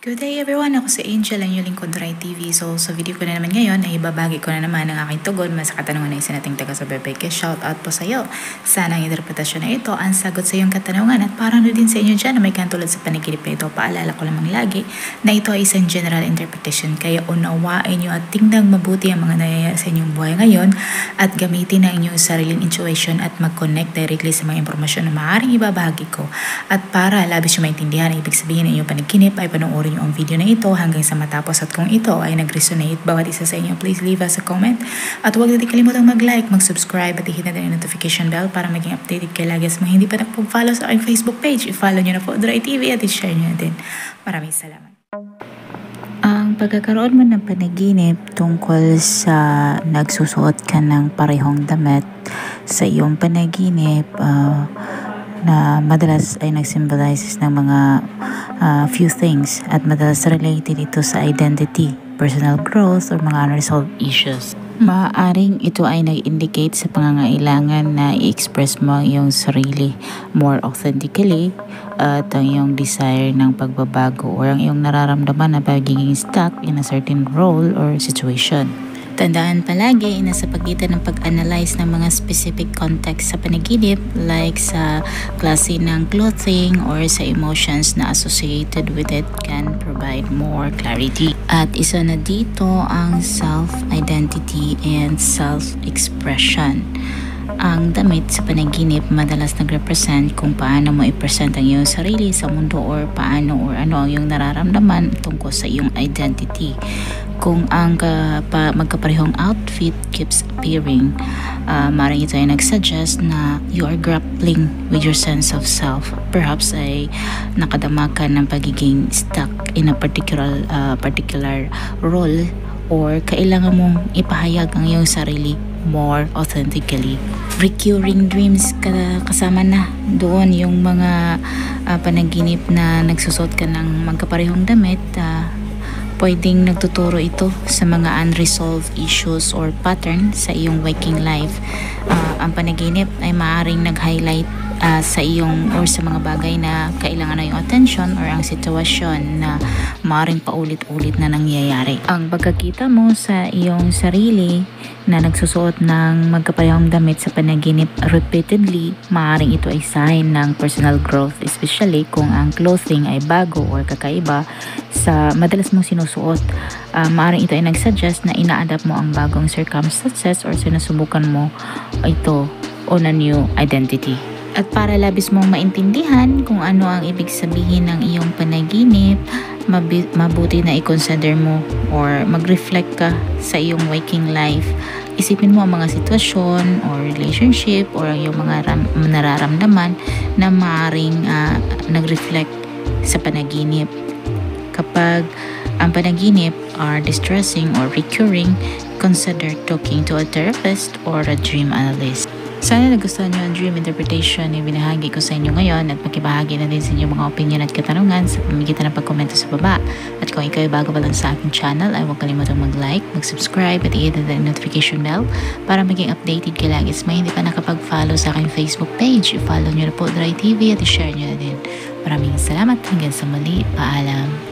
Good day everyone! Ako si Angel, ang inyong lingkod Dry TV. So sa video ko na naman ngayon ay ibabagi ko na naman ang aking tugon sa katanungan ng isa nating taga-subaybay. Shout out po sa iyo. Sana ang interpretasyon na ito ang sagot sa iyong katanungan at parang din sa inyo dyan na may katulad sa panaginip na ito. Paalala ko lamang lagi na ito ay isang general interpretation kaya unawain nyo at tingnan mabuti ang mga nangyayari sa inyong buhay ngayon at gamitin ang inyong sariling intuition at mag-connect directly sa mga impormasyon na maaaring ibabahagi ko. At para labis yung maintindihan ang ibig sabihin ng inyong panaginip ay panoorin ang video na ito hanggang sa matapos at kung ito ay nag-resonate bawat isa sa inyo, please leave us a comment at huwag natin kalimutang mag-like, mag-subscribe at i-hit na din ang notification bell para maging updated kayo lagi sa mga hindi pa nagpo-follow sa aking Facebook page. I-follow nyo na po Dry TV at i-share nyo na din. Maraming salamat. Ang pagkakaroon mo ng panaginip tungkol sa nagsusuot ka ng parehong damit sa iyong panaginip na madalas ay nag-symbolizes ng mga few things at madalas related ito sa identity, personal growth, or mga unresolved issues. Maaaring ito ay nag-indicate sa pangangailangan na i-express mo ang iyong sarili more authentically at ang iyong desire ng pagbabago or ang iyong nararamdaman na pagiging stuck in a certain role or situation. Tandaan palagi na sa pagitan ng pag-analyze ng mga specific context sa panaginip like sa klase ng clothing or sa emotions na associated with it can provide more clarity. At isa na dito ang self-identity and self-expression. Ang damit sa panaginip madalas nag-represent kung paano mo i-present ang iyong sarili sa mundo or paano or ano ang iyong nararamdaman tungkol sa iyong identity. Kung ang magkaparehong outfit keeps appearing, maaaring ito ay nagsuggest na you are grappling with your sense of self. Perhaps ay nakadama ka ng pagiging stuck in a particular role or kailangan mong ipahayag ang iyong sarili more authentically. Recurring dreams kasama na doon yung mga panaginip na nagsusot ka ng magkaparehong damit. Pwedeng nagtuturo ito sa mga unresolved issues or pattern sa iyong waking life. Ang panaginip ay maaaring nag-highlight sa iyong or sa mga bagay na kailangan na yung attention or ang sitwasyon na maaaring paulit-ulit na nangyayari. Ang pagkakita mo sa iyong sarili na nagsusuot ng magkaparehong damit sa panaginip repeatedly, maaaring ito ay sign ng personal growth, especially kung ang clothing ay bago or kakaiba sa madalas mong sinusuot. Maaaring ito ay nagsuggest na ina-adapt mo ang bagong circumstances or sinusubukan mo ito on a new identity. At para labis mong maintindihan kung ano ang ibig sabihin ng iyong panaginip, mabuti na i-consider mo or mag-reflect ka sa iyong waking life. Isipin mo ang mga sitwasyon or relationship or ang iyong mga nararamdaman na maaaring nag-reflect sa panaginip. Kapag ang panaginip are distressing or recurring, consider talking to a therapist or a dream analyst. Sana nagustuhan nyo ang dream interpretation na binahagi ko sa inyo ngayon at makibahagi na din sa inyo mga opinion at katanungan sa pamamagitan ng pagkomento sa baba. At kung ikaw ay bago pa lang sa aking channel ay huwag kalimutang mag-like, mag-subscribe at i-hit ang notification bell para maging updated kayo lagi sa mga hindi pa nakapag-follow sa aking Facebook page. I-follow nyo na po Dry TV at i-share nyo na din. Maraming salamat. Hanggang sa muli. Paalam.